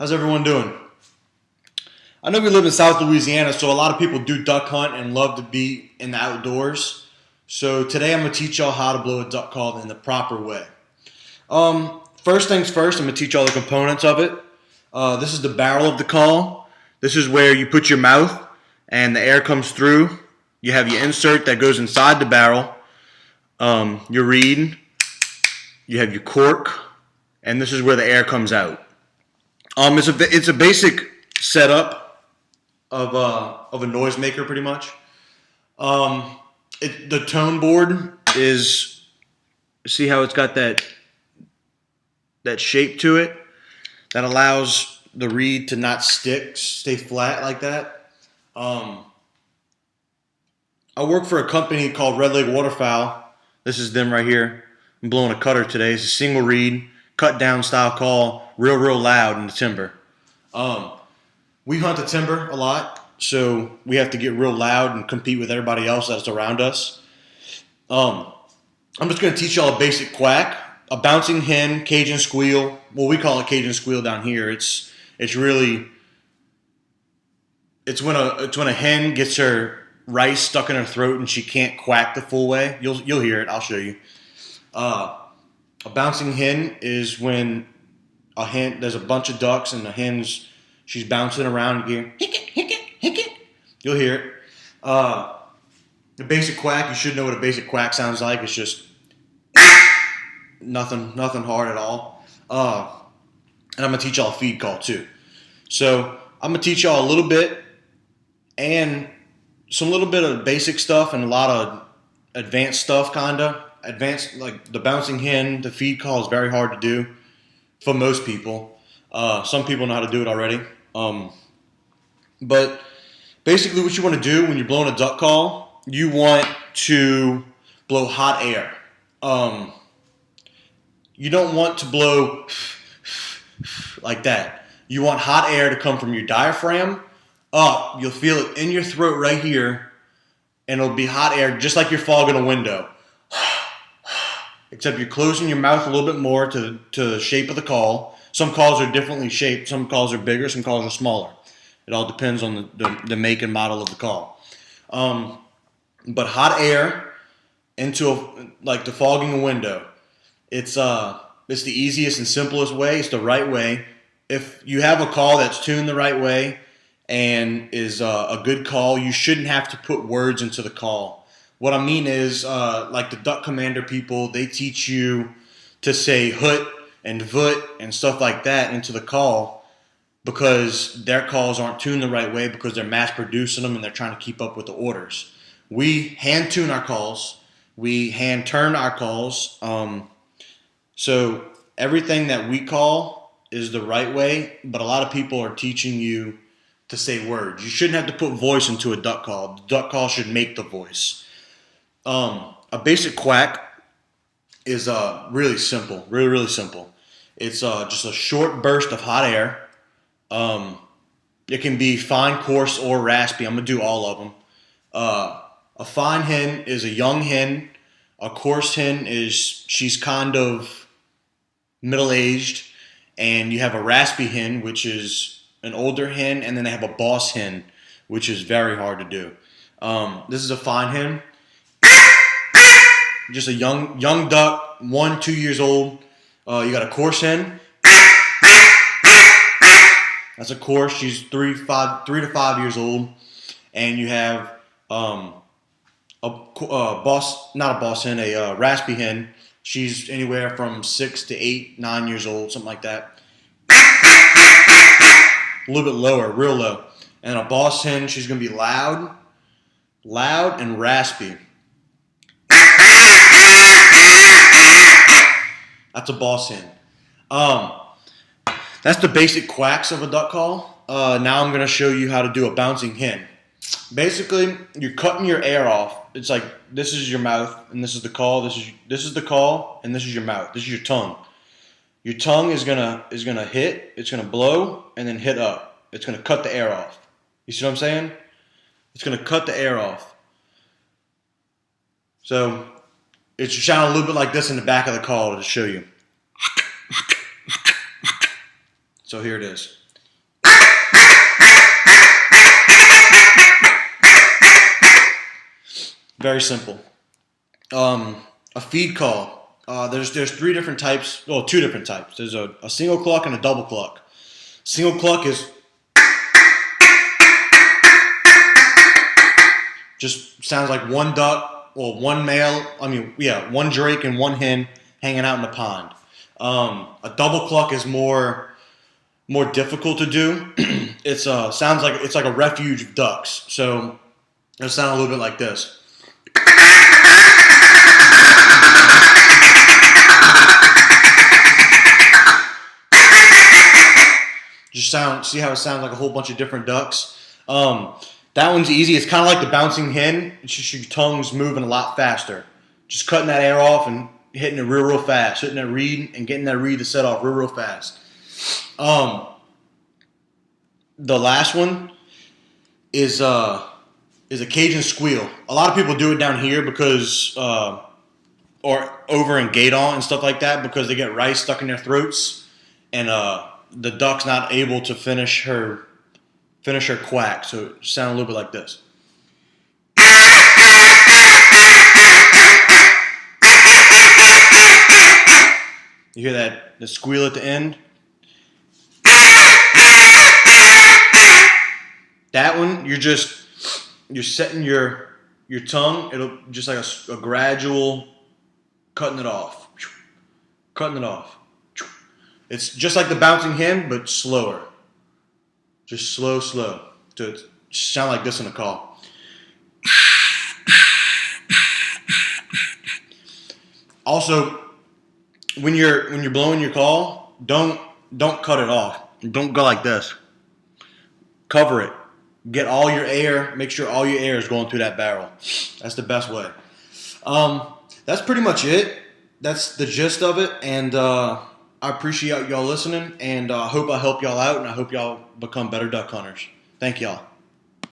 How's everyone doing? I know we live in South Louisiana, so a lot of people do duck hunt and love to be in the outdoors. So today I'm going to teach y'all how to blow a duck call in the proper way. First things first, I'm going to teach y'all the components of it. This is the barrel of the call. This is where you put your mouth and the air comes through. You have your insert that goes inside the barrel, your reed, you have your cork, and this is where the air comes out. It's a basic setup of a noisemaker, pretty much. The tone board is, see how it's got that shape to it that allows the reed to not stay flat like that. I work for a company called Red Lake Waterfowl. This is them right here. I'm blowing a cutter today. It's a single reed, cut down style call, real loud in the timber. We hunt the timber a lot, so we have to get real loud and compete with everybody else that's around us. I'm just going to teach y'all a basic quack, a bouncing hen, Cajun squeal. Well, we call it Cajun squeal down here. It's when a hen gets her rice stuck in her throat and she can't quack the full way. You'll hear it. I'll show you. A bouncing hen is when there's a bunch of ducks and the hen's she's bouncing around and you hear hick it, hick it, hick it. You'll hear it. The basic quack, you should know what a basic quack sounds like. It's just nothing hard at all. And I'm gonna teach y'all a feed call too. So I'm gonna teach y'all a little bit and some little bit of basic stuff and a lot of advanced stuff, kinda. Advanced, like the bouncing hen, the feed call is very hard to do for most people. Some people know how to do it already. But basically what you want to do when you're blowing a duck call, you want to blow hot air. You don't want to blow like that. You want hot air to come from your diaphragm up. You'll feel it in your throat right here, and it'll be hot air just like you're fogging a window. Except you're closing your mouth a little bit more to the shape of the call. Some calls are differently shaped. Some calls are bigger. Some calls are smaller. It all depends on the make and model of the call. But hot air into like the fogging a window. It's the easiest and simplest way. It's the right way. If you have a call that's tuned the right way and is a good call, you shouldn't have to put words into the call. What I mean is, like the duck commander people, they teach you to say hoot and voot and stuff like that into the call because their calls aren't tuned the right way because they're mass producing them and they're trying to keep up with the orders. We hand tune our calls. We hand turn our calls. So everything that we call is the right way, but a lot of people are teaching you to say words. You shouldn't have to put voice into a duck call. The duck call should make the voice. A basic quack is really simple, really simple. It's just a short burst of hot air. It can be fine, coarse, or raspy. I'm going to do all of them. A fine hen is a young hen. A coarse hen she's kind of middle-aged. And you have a raspy hen, which is an older hen. And then they have a boss hen, which is very hard to do. This is a fine hen. Just a young duck, 1-2 years old. You got a coarse hen. That's a coarse. She's 3 to 5 years old, and you have a raspy hen. She's anywhere from 6 to 8, 9 years old, something like that. A little bit lower, real low. And a boss hen, she's gonna be loud and raspy. That's a boss hen. That's the basic quacks of a duck call. Now I'm going to show you how to do a bouncing hen. Basically, you're cutting your air off. It's like this is your mouth and this is the call. This is the call and this is your mouth. This is your tongue. Your tongue is gonna hit. It's gonna blow and then hit up. It's gonna cut the air off. You see what I'm saying? It's gonna cut the air off. So it should sound a little bit like this in the back of the call to show you. So here it is. Very simple. A feed call. There's three different types. Well, two different types. There's a single cluck and a double cluck. Single cluck is just sounds like one duck or one male. One drake and one hen hanging out in the pond. A double cluck is more difficult to do. It sounds like it's like a refuge of ducks. So it'll sound a little bit like this. See how it sounds like a whole bunch of different ducks. That one's easy. It's kind of like the bouncing hen. It's just your tongue's moving a lot faster. Just cutting that air off and hitting it real fast. Hitting that reed and getting that reed to set off real fast. The last one is a Cajun squeal. A lot of people do it down here because, or over in Gadon and stuff like that, because they get rice stuck in their throats, and the duck's not able to finish her quack. So it sounds a little bit like this. You hear the squeal at the end? That one, you're setting your tongue. It'll just like a gradual cutting it off. Cutting it off. It's just like the bouncing hen, but slower. Just slow. To sound like this in a call. Also, when you're blowing your call, don't cut it off. Don't go like this. Cover it. Get all your air. Make sure all your air is going through that barrel. That's the best way. That's pretty much it. That's the gist of it, and I appreciate y'all listening, and I hope I help y'all out, and I hope y'all become better duck hunters. Thank y'all.